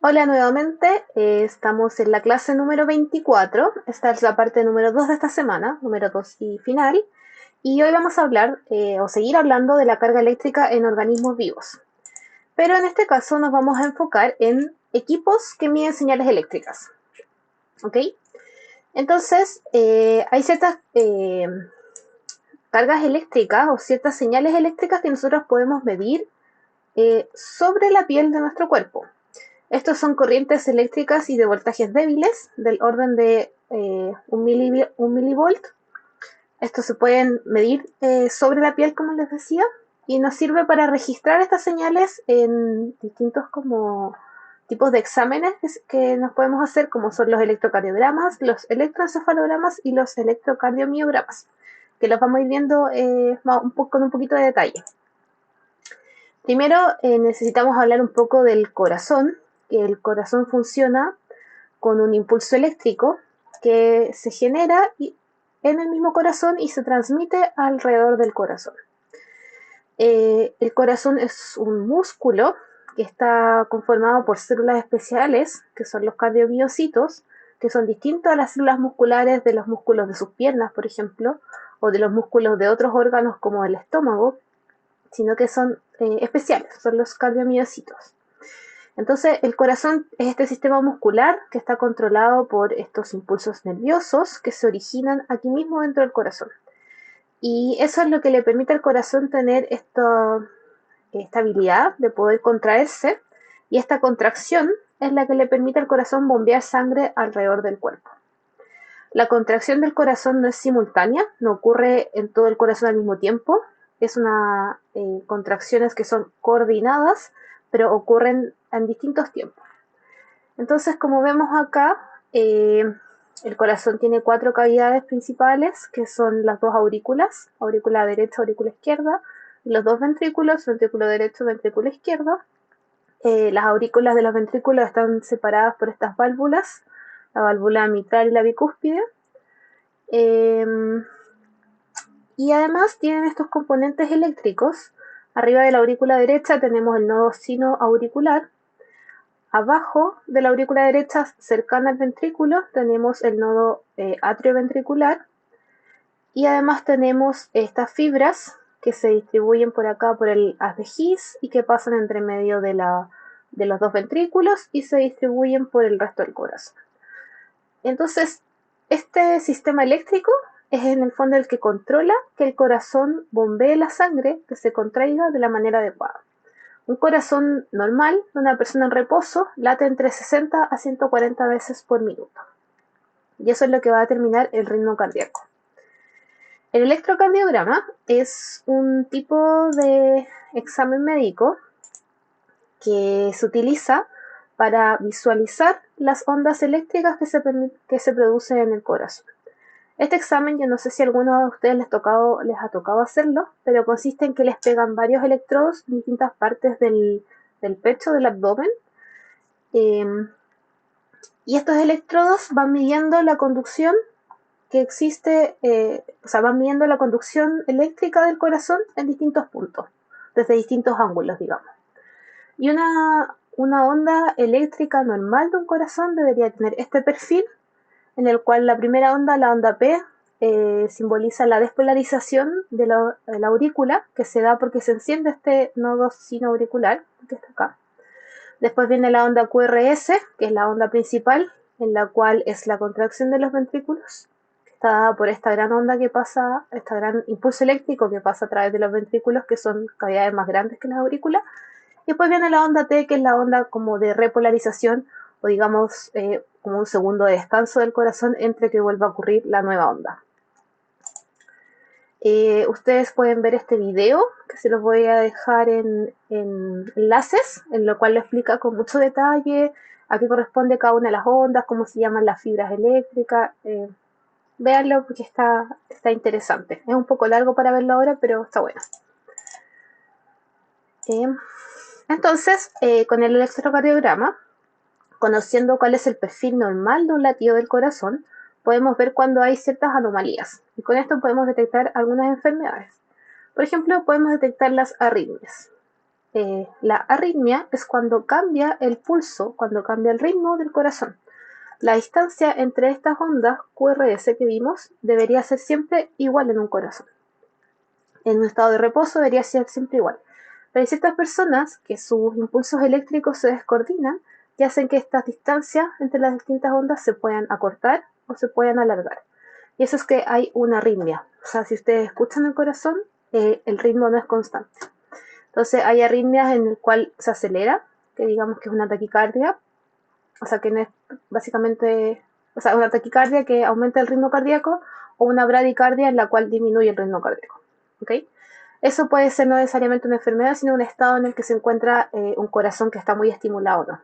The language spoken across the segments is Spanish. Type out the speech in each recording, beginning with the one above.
Hola nuevamente, estamos en la clase número 24. Esta es la parte número 2 de esta semana, número 2 y final. Y hoy vamos a hablar o seguir hablando de la carga eléctrica en organismos vivos. Pero en este caso nos vamos a enfocar en equipos que miden señales eléctricas. ¿Ok? Entonces, hay ciertas cargas eléctricas o ciertas señales eléctricas que nosotros podemos medir sobre la piel de nuestro cuerpo. Estos son corrientes eléctricas y de voltajes débiles del orden de un milivolt. Estos se pueden medir sobre la piel, como les decía, y nos sirve para registrar estas señales en distintos como tipos de exámenes que nos podemos hacer, como son los electrocardiogramas, los electroencefalogramas y los electrocardiomiogramas, que los vamos a ir viendo con un poquito de detalle. Primero necesitamos hablar un poco del corazón, que el corazón funciona con un impulso eléctrico que se genera en el mismo corazón y se transmite alrededor del corazón. El corazón es un músculo que está conformado por células especiales, que son los cardiomiocitos, que son distintos a las células musculares de los músculos de sus piernas, por ejemplo, o de los músculos de otros órganos como el estómago, sino que son especiales, son los cardiomiocitos. Entonces, el corazón es este sistema muscular que está controlado por estos impulsos nerviosos que se originan aquí mismo dentro del corazón. Y eso es lo que le permite al corazón tener esta habilidad de poder contraerse, y esta contracción es la que le permite al corazón bombear sangre alrededor del cuerpo. La contracción del corazón no es simultánea, no ocurre en todo el corazón al mismo tiempo, es una contracciones que son coordinadas, pero ocurren en distintos tiempos. Entonces, como vemos acá, el corazón tiene cuatro cavidades principales, que son las dos aurículas, aurícula derecha, aurícula izquierda, y los dos ventrículos, ventrículo derecho, ventrículo izquierdo. Las aurículas de los ventrículos están separadas por estas válvulas, la válvula mitral y la bicúspide. Eh, y además tienen estos componentes eléctricos. Arriba de la aurícula derecha tenemos el nodo sinoauricular. Abajo de la aurícula derecha, cercana al ventrículo, tenemos el nodo atrioventricular. Y además tenemos estas fibras que se distribuyen por acá por el haz de His y que pasan entre medio de los dos ventrículos y se distribuyen por el resto del corazón. Entonces, este sistema eléctrico es en el fondo el que controla que el corazón bombee la sangre, que se contraiga de la manera adecuada. Un corazón normal de una persona en reposo late entre 60 a 140 veces por minuto. Y eso es lo que va a determinar el ritmo cardíaco. El electrocardiograma es un tipo de examen médico que se utiliza para visualizar las ondas eléctricas que se producen en el corazón. Este examen, yo no sé si a alguno de ustedes les ha tocado hacerlo, pero consiste en que les pegan varios electrodos en distintas partes del pecho, del abdomen, eh, y estos electrodos van midiendo la conducción que existe, o sea, van midiendo la conducción eléctrica del corazón en distintos puntos, desde distintos ángulos, digamos. Y una onda eléctrica normal de un corazón debería tener este perfil, en el cual la primera onda, la onda P, simboliza la despolarización de la aurícula, que se da porque se enciende este nodo sinoauricular, que está acá. Después viene la onda QRS, que es la onda principal, en la cual es la contracción de los ventrículos, que está dada por esta gran onda que pasa, este gran impulso eléctrico que pasa a través de los ventrículos, que son cavidades más grandes que las aurículas. Y después viene la onda T, que es la onda como de repolarización, o digamos como un segundo de descanso del corazón entre que vuelva a ocurrir la nueva onda. Ustedes pueden ver este video, que se los voy a dejar en enlaces, en lo cual lo explica con mucho detalle a qué corresponde cada una de las ondas, cómo se llaman las fibras eléctricas. Véanlo porque está interesante. Es un poco largo para verlo ahora, pero está bueno. Eh, entonces, con el electrocardiograma, conociendo cuál es el perfil normal de un latido del corazón, podemos ver cuando hay ciertas anomalías. Y con esto podemos detectar algunas enfermedades. Por ejemplo, podemos detectar las arritmias. la arritmia es cuando cambia el pulso, cuando cambia el ritmo del corazón. La distancia entre estas ondas QRS que vimos debería ser siempre igual en un corazón. En un estado de reposo debería ser siempre igual. Pero hay ciertas personas que sus impulsos eléctricos se descoordinan y hacen que estas distancias entre las distintas ondas se puedan acortar o se puedan alargar. Y eso es que hay una arritmia. O sea, si ustedes escuchan el corazón, el ritmo no es constante. Entonces hay arritmias en el cual se acelera, que digamos que es una taquicardia, o sea, que no es básicamente, o sea, una taquicardia que aumenta el ritmo cardíaco, o una bradicardia en la cual disminuye el ritmo cardíaco. ¿Okay? Eso puede ser no necesariamente una enfermedad, sino un estado en el que se encuentra un corazón que está muy estimulado, ¿no?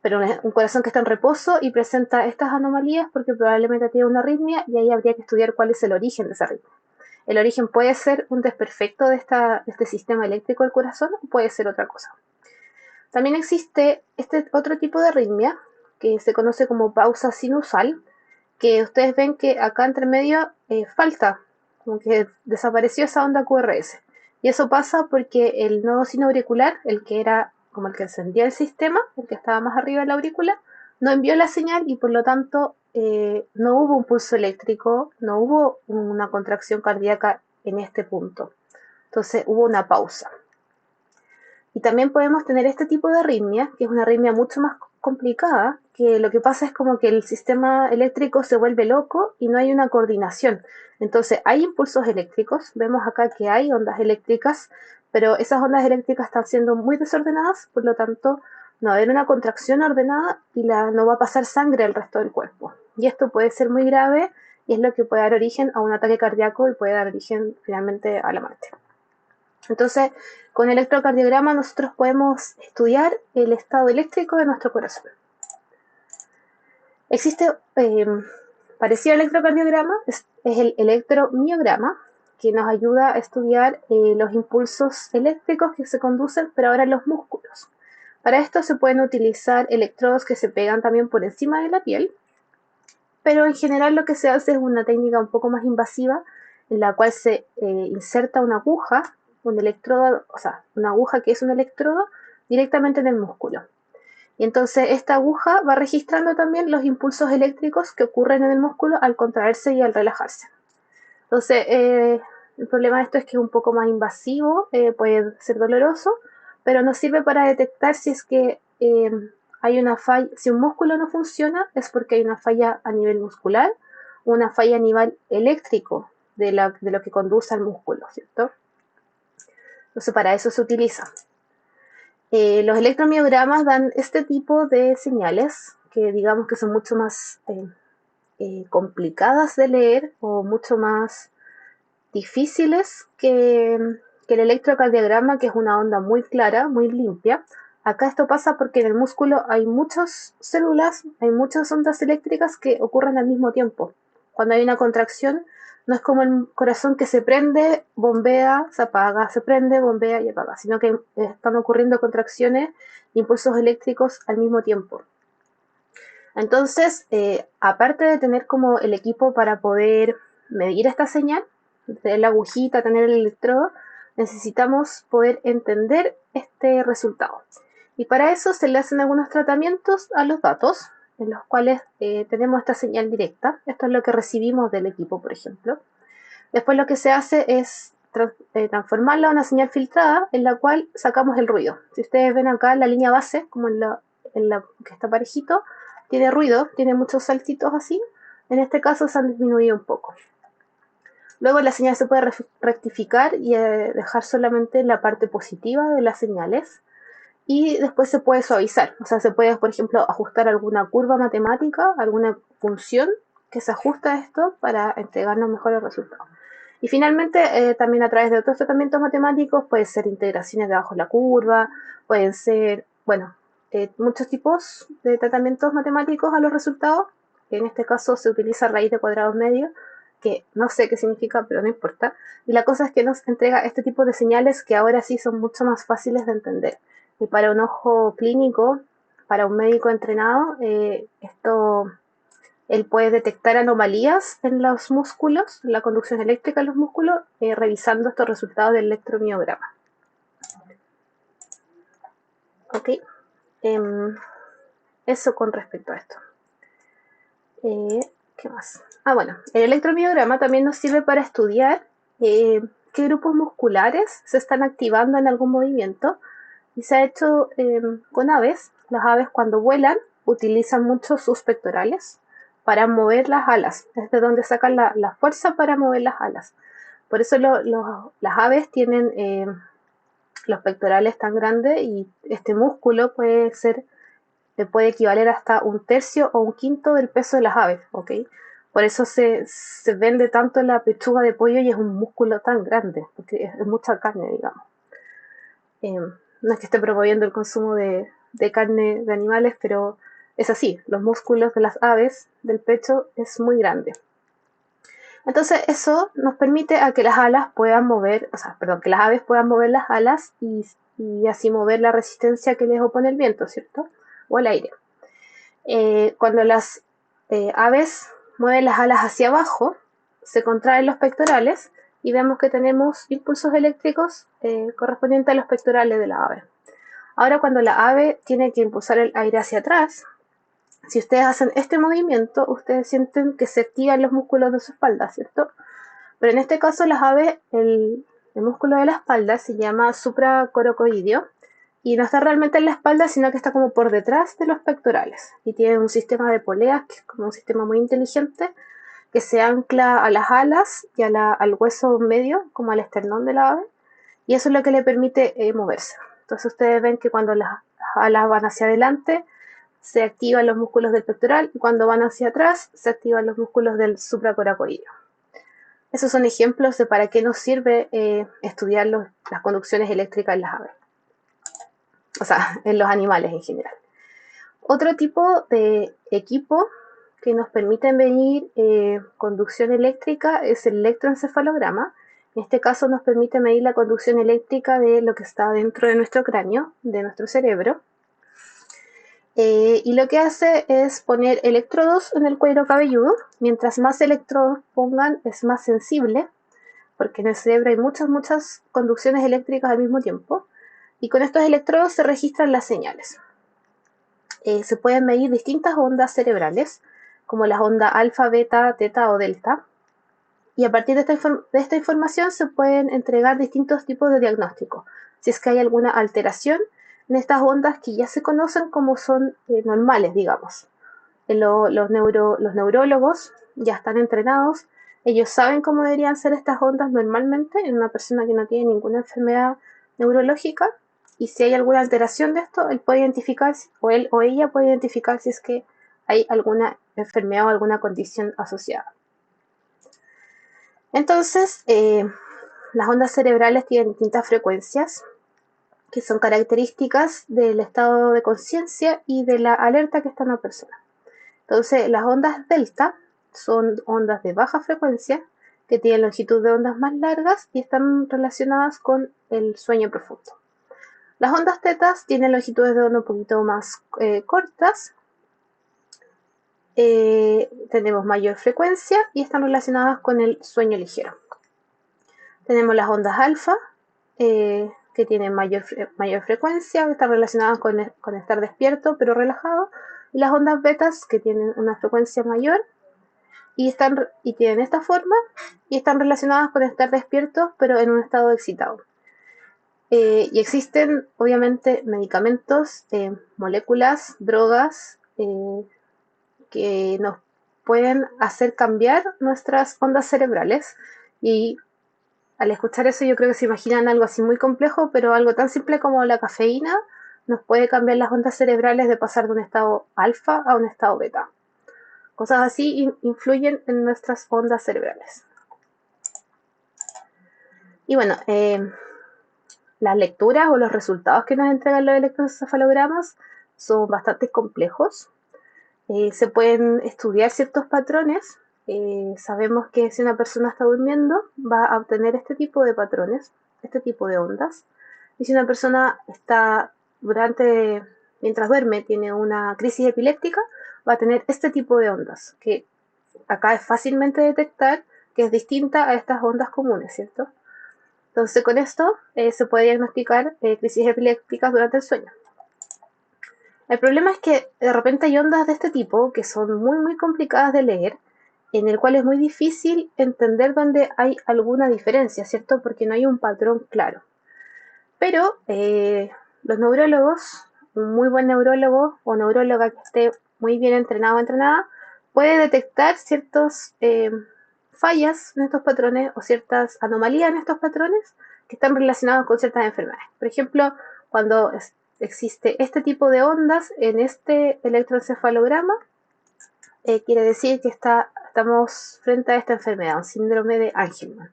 Pero un corazón que está en reposo y presenta estas anomalías porque probablemente tiene una arritmia y ahí habría que estudiar cuál es el origen de esa arritmia. El origen puede ser un desperfecto de este sistema eléctrico del corazón o puede ser otra cosa. También existe este otro tipo de arritmia que se conoce como pausa sinusal, que ustedes ven que acá entre medio falta, como que desapareció esa onda QRS. Y eso pasa porque el nodo sinoauricular, el que era como el que encendía el sistema, el que estaba más arriba de la aurícula, no envió la señal y por lo tanto no hubo un pulso eléctrico, no hubo una contracción cardíaca en este punto. Entonces hubo una pausa. Y también podemos tener este tipo de arritmia, que es una arritmia mucho más complicada, que lo que pasa es como que el sistema eléctrico se vuelve loco y no hay una coordinación. Entonces hay impulsos eléctricos, vemos acá que hay ondas eléctricas, pero esas ondas eléctricas están siendo muy desordenadas, por lo tanto no va a haber una contracción ordenada y no va a pasar sangre al resto del cuerpo. Y esto puede ser muy grave y es lo que puede dar origen a un ataque cardíaco y puede dar origen finalmente a la muerte. Entonces, con electrocardiograma nosotros podemos estudiar el estado eléctrico de nuestro corazón. Existe parecido al electrocardiograma, es el electromiograma, que nos ayuda a estudiar los impulsos eléctricos que se conducen, pero ahora en los músculos. Para esto se pueden utilizar electrodos que se pegan también por encima de la piel, pero en general lo que se hace es una técnica un poco más invasiva, en la cual se inserta una aguja, un electrodo, o sea, una aguja que es un electrodo, directamente en el músculo. Y entonces esta aguja va registrando también los impulsos eléctricos que ocurren en el músculo al contraerse y al relajarse. Entonces, el problema de esto es que es un poco más invasivo, puede ser doloroso, pero nos sirve para detectar si es que hay una falla, si un músculo no funciona es porque hay una falla a nivel muscular, una falla a nivel eléctrico de lo que conduce al músculo, ¿cierto? Entonces, para eso se utiliza. Los electromiogramas dan este tipo de señales que digamos que son mucho más complicadas de leer o mucho más difíciles que el electrocardiograma, que es una onda muy clara, muy limpia. Acá esto pasa porque en el músculo hay muchas células, hay muchas ondas eléctricas que ocurren al mismo tiempo. Cuando hay una contracción, no es como el corazón que se prende, bombea, se apaga, se prende, bombea y apaga, sino que están ocurriendo contracciones, impulsos eléctricos al mismo tiempo. Entonces, aparte de tener como el equipo para poder medir esta señal, tener la agujita, tener el electrodo, necesitamos poder entender este resultado. Y para eso se le hacen algunos tratamientos a los datos, en los cuales tenemos esta señal directa. Esto es lo que recibimos del equipo, por ejemplo. Después lo que se hace es transformarla a una señal filtrada en la cual sacamos el ruido. Si ustedes ven acá la línea base, como en la que está parejito, tiene ruido, tiene muchos saltitos así. En este caso se han disminuido un poco. Luego la señal se puede rectificar y dejar solamente la parte positiva de las señales. Y después se puede suavizar. O sea, se puede, por ejemplo, ajustar alguna curva matemática, alguna función que se ajusta a esto para entregarnos mejores resultados. Y finalmente, también a través de otros tratamientos matemáticos, pueden ser integraciones debajo de la curva, pueden ser, bueno, muchos tipos de tratamientos matemáticos a los resultados. En este caso se utiliza raíz de cuadrados medios, que no sé qué significa, pero no importa. Y la cosa es que nos entrega este tipo de señales que ahora sí son mucho más fáciles de entender. Y para un ojo clínico, para un médico entrenado, él puede detectar anomalías en los músculos, la conducción eléctrica en los músculos, revisando estos resultados del electromiograma. ¿Ok? Eso con respecto a esto. ¿Qué más? Bueno, el electromiograma también nos sirve para estudiar qué grupos musculares se están activando en algún movimiento y se ha hecho con aves. Las aves cuando vuelan utilizan mucho sus pectorales para mover las alas, es de donde sacan la fuerza para mover las alas. Por eso las aves tienen los pectorales tan grandes y este músculo puede equivaler hasta un tercio o un quinto del peso de las aves, ¿ok? Por eso se vende tanto la pechuga de pollo y es un músculo tan grande, porque es mucha carne, digamos. No es que esté promoviendo el consumo de carne de animales, pero es así, los músculos de las aves del pecho es muy grande. Entonces eso nos permite a que las alas puedan mover, que las aves puedan mover las alas y así mover la resistencia que les opone el viento, ¿cierto? O el aire. Cuando las aves mueven las alas hacia abajo, se contraen los pectorales y vemos que tenemos impulsos eléctricos correspondientes a los pectorales de la ave. Ahora cuando la ave tiene que impulsar el aire hacia atrás, si ustedes hacen este movimiento, ustedes sienten que se activan los músculos de su espalda, ¿cierto? Pero en este caso las aves, el músculo de la espalda se llama supracorocoideo y no está realmente en la espalda, sino que está como por detrás de los pectorales y tiene un sistema de poleas, que es como un sistema muy inteligente, que se ancla a las alas y al hueso medio, como al esternón de la ave, y eso es lo que le permite moverse. Entonces ustedes ven que cuando las alas van hacia adelante, se activan los músculos del pectoral y cuando van hacia atrás, se activan los músculos del supracoracoideo. Esos son ejemplos de para qué nos sirve estudiar las conducciones eléctricas en las aves, o sea, en los animales en general. Otro tipo de equipo que nos permite medir conducción eléctrica es el electroencefalograma. En este caso nos permite medir la conducción eléctrica de lo que está dentro de nuestro cráneo, de nuestro cerebro. Y lo que hace es poner electrodos en el cuero cabelludo. Mientras más electrodos pongan, es más sensible, porque en el cerebro hay muchas conducciones eléctricas al mismo tiempo. Y con estos electrodos se registran las señales. Se pueden medir distintas ondas cerebrales, como las ondas alfa, beta, teta o delta. Y a partir de esta información se pueden entregar distintos tipos de diagnósticos. Si es que hay alguna alteración en estas ondas que ya se conocen como son normales, digamos. Los neurólogos ya están entrenados, ellos saben cómo deberían ser estas ondas normalmente en una persona que no tiene ninguna enfermedad neurológica, y si hay alguna alteración de esto, él puede identificar, o él o ella puede identificar si es que hay alguna enfermedad o alguna condición asociada. Entonces, las ondas cerebrales tienen distintas frecuencias que son características del estado de conciencia y de la alerta que está en una persona. Entonces, las ondas delta son ondas de baja frecuencia que tienen longitud de ondas más largas y están relacionadas con el sueño profundo. Las ondas tetas tienen longitudes de onda un poquito más cortas, tenemos mayor frecuencia y están relacionadas con el sueño ligero. Tenemos las ondas alfa, que tienen mayor frecuencia, que están relacionadas con estar despierto pero relajado, y las ondas betas, que tienen una frecuencia mayor y tienen esta forma y están relacionadas con estar despiertos pero en un estado excitado. Y existen obviamente medicamentos, moléculas, drogas que nos pueden hacer cambiar nuestras ondas cerebrales, y al escuchar eso yo creo que se imaginan algo así muy complejo, pero algo tan simple como la cafeína nos puede cambiar las ondas cerebrales de pasar de un estado alfa a un estado beta. Cosas así influyen en nuestras ondas cerebrales. Y bueno, las lecturas o los resultados que nos entregan los electroencefalogramas son bastante complejos. Se pueden estudiar ciertos patrones. Sabemos que si una persona está durmiendo va a obtener este tipo de patrones, este tipo de ondas. Y si una persona está mientras duerme, tiene una crisis epiléptica, va a tener este tipo de ondas, que acá es fácilmente detectar que es distinta a estas ondas comunes, ¿cierto? Entonces con esto se puede diagnosticar crisis epilépticas durante el sueño. El problema es que de repente hay ondas de este tipo que son muy complicadas de leer, en el cual es muy difícil entender dónde hay alguna diferencia, ¿cierto? Porque no hay un patrón claro. Pero los neurólogos, un muy buen neurólogo o neuróloga que esté muy bien entrenado o entrenada, puede detectar ciertas fallas en estos patrones o ciertas anomalías en estos patrones que están relacionados con ciertas enfermedades. Por ejemplo, cuando existe este tipo de ondas en este electroencefalograma, quiere decir que estamos frente a esta enfermedad, un síndrome de Angelman,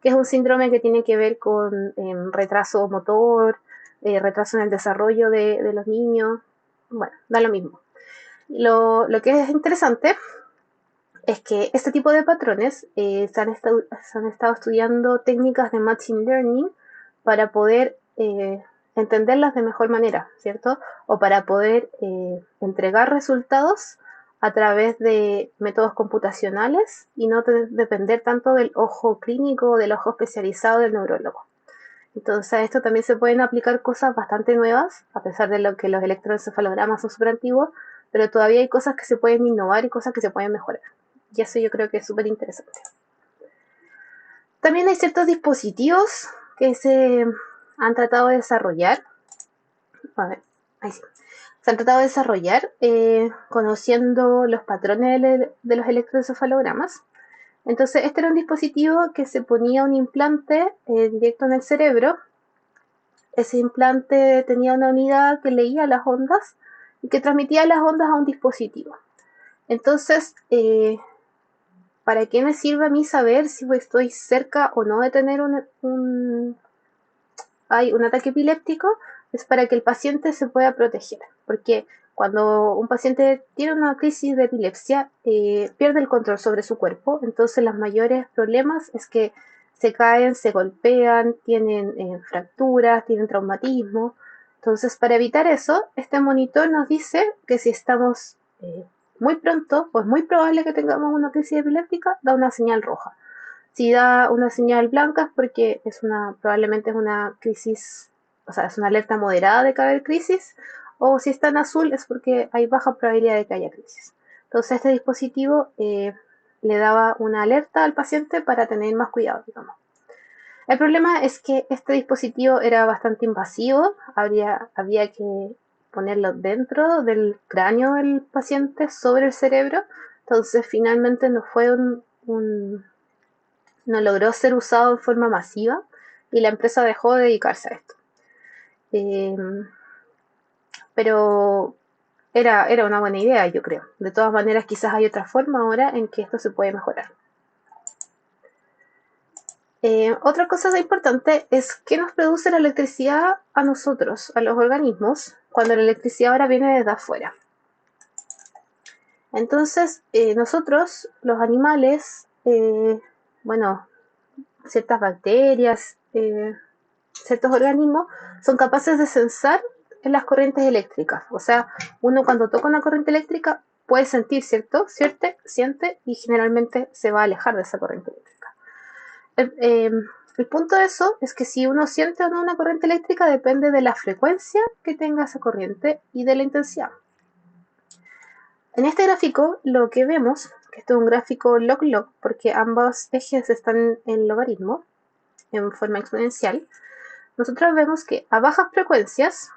que es un síndrome que tiene que ver con retraso motor, retraso en el desarrollo de los niños. Bueno, da lo mismo. Lo que es interesante es que este tipo de patrones se han estado estudiando técnicas de machine learning para poder entenderlas de mejor manera, ¿cierto? O para poder entregar resultados a través de métodos computacionales y no depender tanto del ojo clínico o del ojo especializado del neurólogo. Entonces, a esto también se pueden aplicar cosas bastante nuevas, a pesar de lo que los electroencefalogramas son súper antiguos, pero todavía hay cosas que se pueden innovar y cosas que se pueden mejorar. Y eso yo creo que es súper interesante. También hay ciertos dispositivos que se han tratado de desarrollar. A ver, ahí sí. Se han tratado de desarrollar conociendo los patrones de los electroencefalogramas. Entonces, este era un dispositivo que se ponía un implante directo en el cerebro. Ese implante tenía una unidad que leía las ondas y que transmitía las ondas a un dispositivo. Entonces, ¿para qué me sirve a mí saber si estoy cerca o no de tener un ataque epiléptico? Es para que el paciente se pueda proteger, porque cuando un paciente tiene una crisis de epilepsia, pierde el control sobre su cuerpo, entonces los mayores problemas es que se caen, se golpean, tienen fracturas, tienen traumatismo. Entonces, para evitar eso, este monitor nos dice que si estamos muy pronto, pues muy probable que tengamos una crisis epiléptica, da una señal roja. Si da una señal blanca es porque probablemente es una crisis, o sea, es una alerta moderada de que haya crisis, o si está en azul es porque hay baja probabilidad de que haya crisis. Entonces este dispositivo le daba una alerta al paciente para tener más cuidado, digamos. El problema es que este dispositivo era bastante invasivo, había que ponerlo dentro del cráneo del paciente, sobre el cerebro, entonces finalmente no logró ser usado en forma masiva y la empresa dejó de dedicarse a esto. Eh, pero era una buena idea, yo creo. De todas maneras, quizás hay otra forma ahora en que esto se puede mejorar. Otra cosa importante es qué nos produce la electricidad a nosotros, a los organismos, cuando la electricidad ahora viene desde afuera. Entonces, nosotros, los animales, bueno, ciertas bacterias, ciertos organismos, son capaces de sensar en las corrientes eléctricas. O sea, uno cuando toca una corriente eléctrica puede sentir, ¿cierto? Siente y generalmente se va a alejar de esa corriente eléctrica. El punto de eso es que si uno siente o no una corriente eléctrica depende de la frecuencia que tenga esa corriente y de la intensidad. En este gráfico lo que vemos, que esto es un gráfico log-log, porque ambos ejes están en logaritmo, en forma exponencial, nosotros vemos que a bajas frecuencias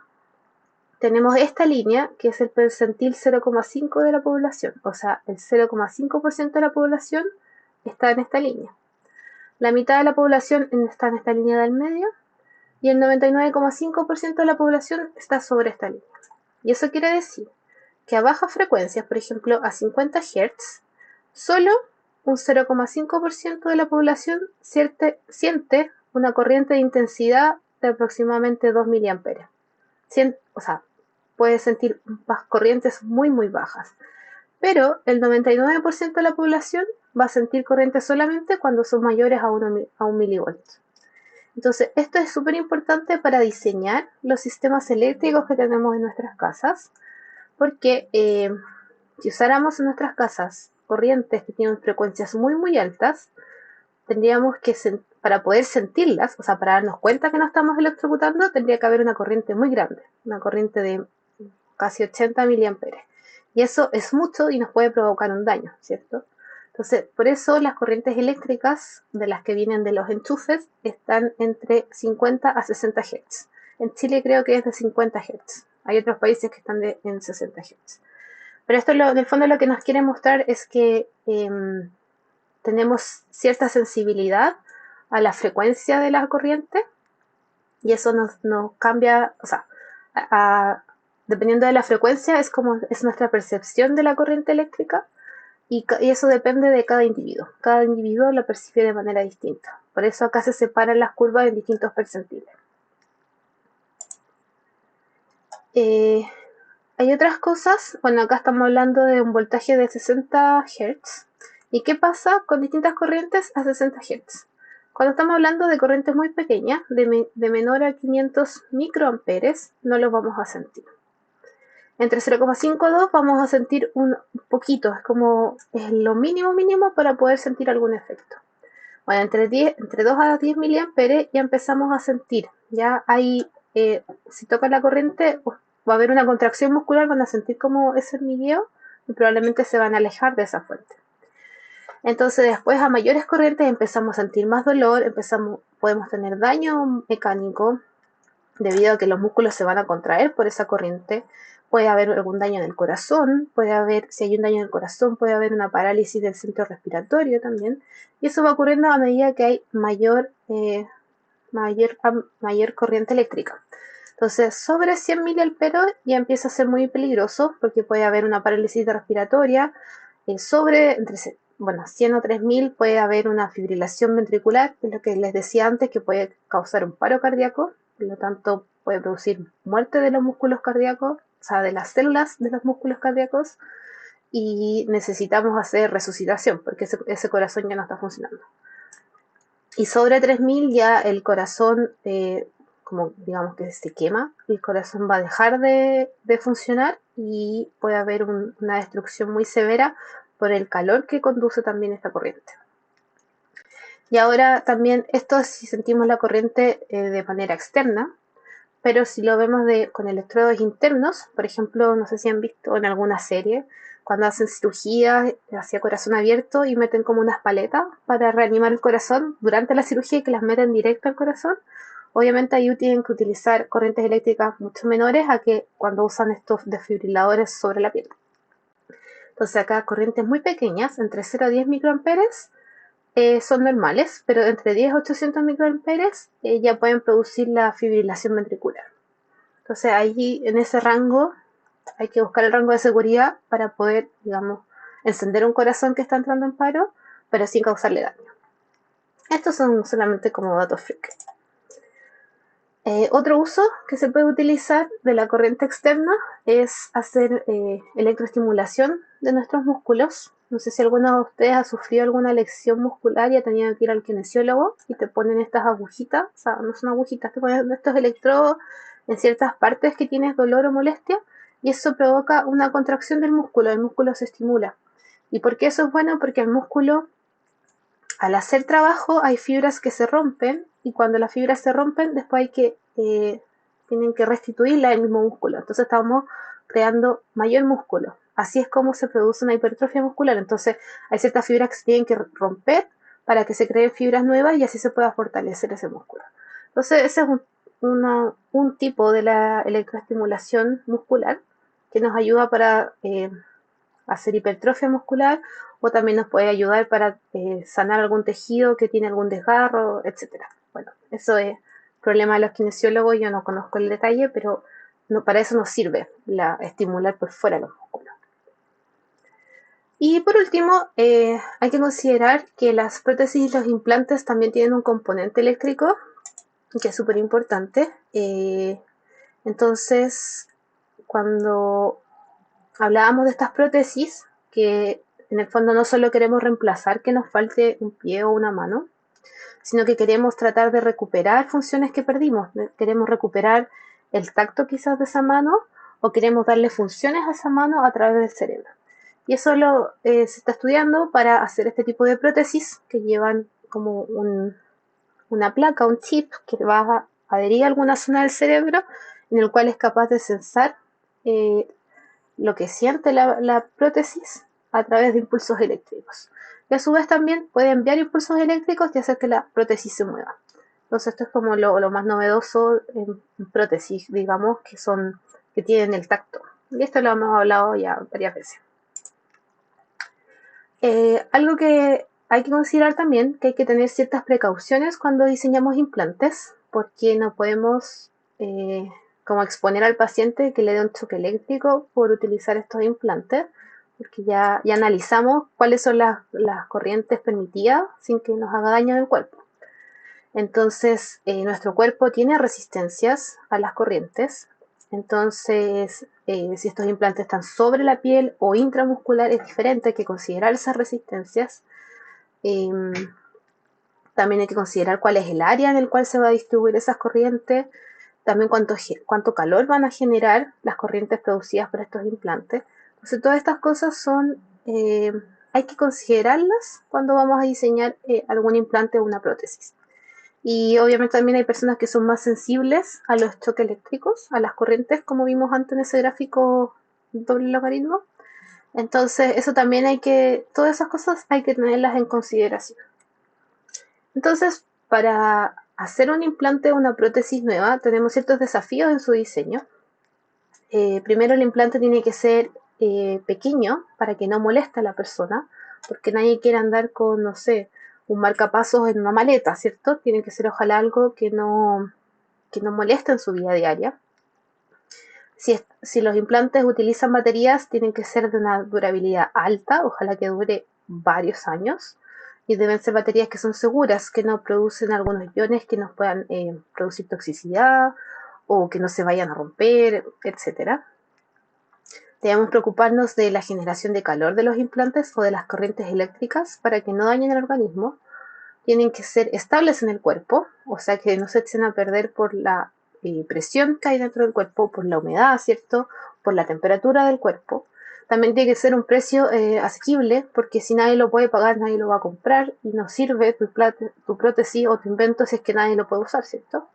tenemos esta línea que es el percentil 0,5 de la población, o sea, el 0,5% de la población está en esta línea. La mitad de la población está en esta línea del medio y el 99,5% de la población está sobre esta línea. Y eso quiere decir que a bajas frecuencias, por ejemplo a 50 Hz, solo un 0,5% de la población siente una corriente de intensidad de aproximadamente 2 mA. O sea, puede sentir corrientes muy bajas. Pero el 99% de la población va a sentir corrientes solamente cuando son mayores a 1 milivolts. Entonces, esto es súper importante para diseñar los sistemas eléctricos que tenemos en nuestras casas, porque si usáramos en nuestras casas corrientes que tienen frecuencias muy altas, tendríamos que, para poder sentirlas, o sea, para darnos cuenta que no estamos electrocutando, tendría que haber una corriente muy grande, una corriente de casi 80 miliamperes. Y eso es mucho y nos puede provocar un daño, ¿cierto? Entonces, por eso las corrientes eléctricas de las que vienen de los enchufes están entre 50 a 60 Hz. En Chile creo que es de 50 Hz. Hay otros países que están en 60 Hz. Pero esto, en el fondo, lo que nos quiere mostrar es que tenemos cierta sensibilidad a la frecuencia de la corriente y eso nos cambia, o sea, dependiendo de la frecuencia es como es nuestra percepción de la corriente eléctrica y eso depende de cada individuo. Cada individuo lo percibe de manera distinta. Por eso acá se separan las curvas en distintos percentiles. Hay otras cosas, bueno, acá estamos hablando de un voltaje de 60 Hz. ¿Y qué pasa con distintas corrientes a 60 Hz? Cuando estamos hablando de corrientes muy pequeñas, de menor a 500 microamperes, no los vamos a sentir. Entre 0,52 vamos a sentir un poquito, es lo mínimo para poder sentir algún efecto. Bueno, entre 2 a 10 miliamperes ya empezamos a sentir, ya hay, si toca la corriente, va a haber una contracción muscular, van a sentir como ese hormigueo y probablemente se van a alejar de esa fuente. Entonces después a mayores corrientes empezamos a sentir más dolor, podemos tener daño mecánico debido a que los músculos se van a contraer por esa corriente. Puede haber algún daño en el corazón, si hay un daño en el corazón, puede haber una parálisis del centro respiratorio también. Y eso va ocurriendo a medida que hay mayor corriente eléctrica. Entonces, sobre 100 miliamperes ya empieza a ser muy peligroso porque puede haber una parálisis respiratoria. Entre 100 o 3000 puede haber una fibrilación ventricular, que es lo que les decía antes, que puede causar un paro cardíaco, por lo tanto puede producir muerte de los músculos cardíacos, o sea, de las células de los músculos cardíacos, y necesitamos hacer resucitación porque ese corazón ya no está funcionando. Y sobre 3000 ya el corazón, como digamos que se quema, el corazón va a dejar de funcionar y puede haber una destrucción muy severa por el calor que conduce también esta corriente. Y ahora también esto si sentimos la corriente de manera externa, pero si lo vemos con electrodos internos, por ejemplo, no sé si han visto en alguna serie, cuando hacen cirugía hacia corazón abierto y meten como unas paletas para reanimar el corazón durante la cirugía y que las meten directo al corazón, obviamente ahí tienen que utilizar corrientes eléctricas mucho menores a que cuando usan estos desfibriladores sobre la piel. Entonces acá corrientes muy pequeñas, entre 0 a 10 microamperes, son normales, pero entre 10 a 800 microamperes ya pueden producir la fibrilación ventricular. Entonces ahí en ese rango hay que buscar el rango de seguridad para poder, digamos, encender un corazón que está entrando en paro, pero sin causarle daño. Estos son solamente como datos freak. Otro uso que se puede utilizar de la corriente externa es hacer electroestimulación de nuestros músculos. No sé si alguno de ustedes ha sufrido alguna lesión muscular y ha tenido que ir al kinesiólogo y te ponen estas agujitas, o sea, no son agujitas, te ponen estos electrodos en ciertas partes que tienes dolor o molestia y eso provoca una contracción del músculo, el músculo se estimula. ¿Y por qué eso es bueno? Porque el músculo, al hacer trabajo, hay fibras que se rompen y cuando las fibras se rompen, después tienen que restituirla el mismo músculo. Entonces estamos creando mayor músculo. Así es como se produce una hipertrofia muscular. Entonces hay ciertas fibras que se tienen que romper para que se creen fibras nuevas y así se pueda fortalecer ese músculo. Entonces ese es un tipo de la electroestimulación muscular que nos ayuda para hacer hipertrofia muscular o también nos puede ayudar para sanar algún tejido que tiene algún desgarro, etcétera. Bueno, eso es problema de los kinesiólogos, yo no conozco el detalle, pero para eso nos sirve estimular por fuera los músculos. Y por último, hay que considerar que las prótesis y los implantes también tienen un componente eléctrico que es súper importante. Entonces, cuando hablábamos de estas prótesis, que en el fondo no solo queremos reemplazar que nos falte un pie o una mano, sino que queremos tratar de recuperar funciones que perdimos. Queremos recuperar el tacto quizás de esa mano o queremos darle funciones a esa mano a través del cerebro. Y eso se está estudiando para hacer este tipo de prótesis que llevan como una placa, un chip que va a adherir a alguna zona del cerebro en el cual es capaz de sensar lo que siente la prótesis a través de impulsos eléctricos. Y a su vez también puede enviar impulsos eléctricos y hacer que la prótesis se mueva. Entonces esto es como lo más novedoso en prótesis, digamos, que tienen el tacto. Y esto lo hemos hablado ya varias veces. Algo que hay que considerar también, que hay que tener ciertas precauciones cuando diseñamos implantes, porque no podemos como exponer al paciente que le dé un choque eléctrico por utilizar estos implantes, porque ya analizamos cuáles son las corrientes permitidas sin que nos haga daño en el cuerpo. Entonces, nuestro cuerpo tiene resistencias a las corrientes. Entonces, si estos implantes están sobre la piel o intramuscular, es diferente, hay que considerar esas resistencias. También hay que considerar cuál es el área en el cual se va a distribuir esas corrientes, también cuánto calor van a generar las corrientes producidas por estos implantes. Entonces, todas estas cosas hay que considerarlas cuando vamos a diseñar algún implante o una prótesis. Y obviamente también hay personas que son más sensibles a los choques eléctricos, a las corrientes, como vimos antes en ese gráfico doble logaritmo. Entonces, todas esas cosas hay que tenerlas en consideración. Entonces, para hacer un implante o una prótesis nueva, tenemos ciertos desafíos en su diseño. Primero, el implante tiene que ser pequeño para que no moleste a la persona, porque nadie quiere andar con, no sé, un marcapasos en una maleta, ¿cierto? Tiene que ser ojalá algo que no moleste en su vida diaria. Si los implantes utilizan baterías, tienen que ser de una durabilidad alta, ojalá que dure varios años, y deben ser baterías que son seguras, que no producen algunos iones que nos puedan producir toxicidad o que no se vayan a romper, etcétera. Debemos preocuparnos de la generación de calor de los implantes o de las corrientes eléctricas para que no dañen el organismo. Tienen que ser estables en el cuerpo, o sea que no se echen a perder por la presión que hay dentro del cuerpo, por la humedad, ¿cierto? Por la temperatura del cuerpo. También tiene que ser un precio asequible, porque si nadie lo puede pagar, nadie lo va a comprar y no sirve tu prótesis o tu invento si es que nadie lo puede usar, ¿cierto?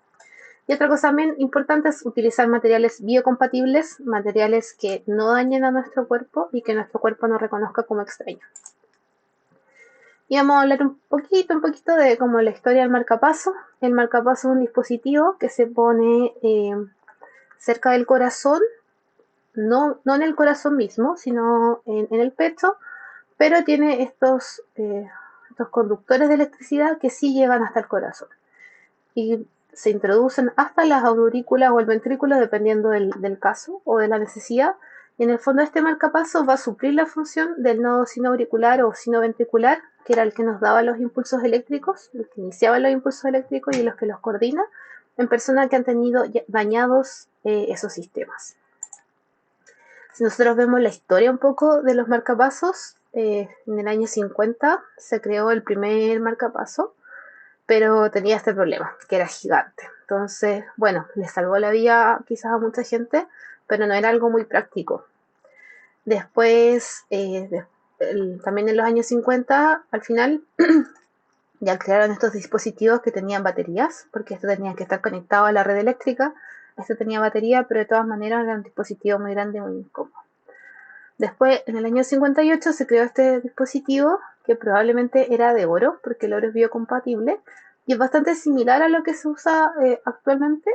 Y otra cosa también importante es utilizar materiales biocompatibles, materiales que no dañen a nuestro cuerpo y que nuestro cuerpo no reconozca como extraño. Y vamos a hablar un poquito de como la historia del marcapaso. El marcapaso es un dispositivo que se pone cerca del corazón, no en el corazón mismo, sino en el pecho, pero tiene estos conductores de electricidad que sí llegan hasta el corazón. Y se introducen hasta las aurículas o el ventrículo, dependiendo del caso o de la necesidad. Y en el fondo este marcapasos va a suplir la función del nodo sinoauricular o sinoventricular, que era el que nos daba los impulsos eléctricos, el que iniciaba los impulsos eléctricos y los que los coordina, en personas que han tenido dañados esos sistemas. Si nosotros vemos la historia un poco de los marcapasos, en el año 50 se creó el primer marcapaso, pero tenía este problema, que era gigante. Entonces, bueno, le salvó la vida quizás a mucha gente, pero no era algo muy práctico. Después, también en los años 50, al final, ya crearon estos dispositivos que tenían baterías, porque esto tenía que estar conectado a la red eléctrica. Este tenía batería, pero de todas maneras era un dispositivo muy grande y muy incómodo. Después, en el año 58, se creó este dispositivo que probablemente era de oro, porque el oro es biocompatible, y es bastante similar a lo que se usa actualmente,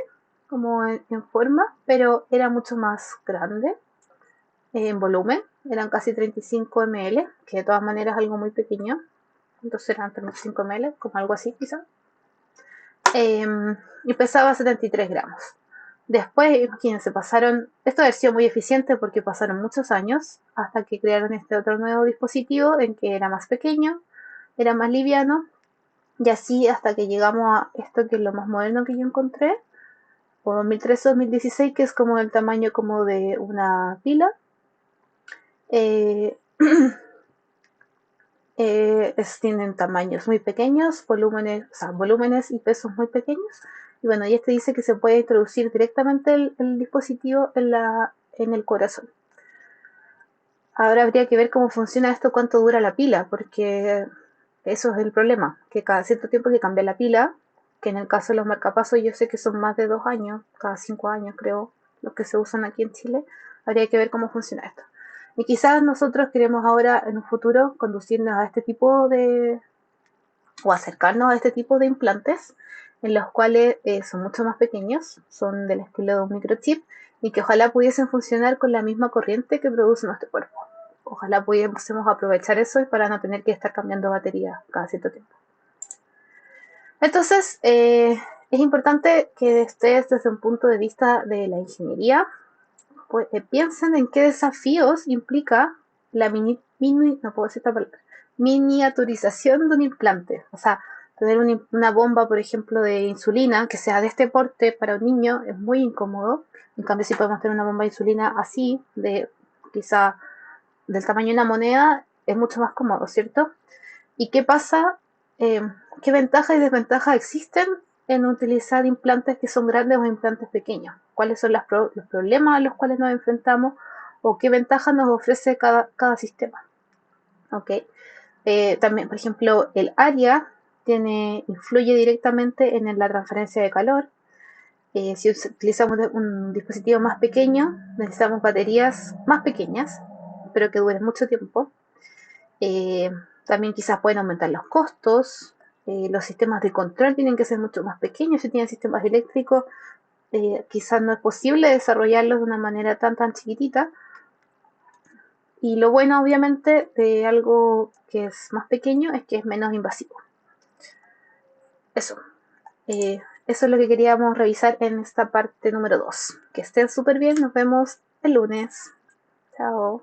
como en forma, pero era mucho más grande en volumen, eran casi 35 ml, que de todas maneras es algo muy pequeño, entonces eran 35 ml, como algo así quizá, y pesaba 73 gramos. Después, imagínense, esto ha sido muy eficiente porque pasaron muchos años hasta que crearon este otro nuevo dispositivo en que era más pequeño, era más liviano, y así hasta que llegamos a esto que es lo más moderno que yo encontré, o 2013-2016, que es como el tamaño como de una pila. Tienen tamaños muy pequeños, volúmenes y pesos muy pequeños. Y bueno, y este dice que se puede introducir directamente el dispositivo en el corazón. Ahora habría que ver cómo funciona esto, cuánto dura la pila, porque eso es el problema, que cada cierto tiempo hay que cambiar la pila, que en el caso de los marcapasos yo sé que son más de 2 años, cada 5 años creo, los que se usan aquí en Chile. Habría que ver cómo funciona esto. Y quizás nosotros queremos ahora, en un futuro, conducirnos a este tipo de, o acercarnos a este tipo de implantes, en los cuales son mucho más pequeños, son del estilo de un microchip, y que ojalá pudiesen funcionar con la misma corriente que produce nuestro cuerpo. Ojalá pudiésemos aprovechar eso para no tener que estar cambiando baterías cada cierto tiempo. Entonces, es importante que ustedes desde un punto de vista de la ingeniería pues, piensen en qué desafíos implica la no puedo decir esta palabra, miniaturización de un implante. O sea, tener una bomba, por ejemplo, de insulina que sea de este porte para un niño es muy incómodo. En cambio, si podemos tener una bomba de insulina así, de quizá del tamaño de una moneda, es mucho más cómodo, ¿cierto? ¿Y qué pasa? Eh, ¿Qué ventajas y desventajas existen en utilizar implantes que son grandes o implantes pequeños? ¿Cuáles son los problemas a los cuales nos enfrentamos? ¿O qué ventajas nos ofrece cada sistema? ¿Okay? También, por ejemplo, el área influye directamente en la transferencia de calor. Si utilizamos un dispositivo más pequeño, necesitamos baterías más pequeñas, pero que duren mucho tiempo. Eh, También quizás pueden aumentar los costos. Los sistemas de control tienen que ser mucho más pequeños. Si tienen sistemas eléctricos, quizás no es posible desarrollarlos de una manera tan chiquitita. Y lo bueno, obviamente, de algo que es más pequeño es que es menos invasivo. Eso. Eso es lo que queríamos revisar en esta parte número 2. Que estén súper bien. Nos vemos el lunes. Chao.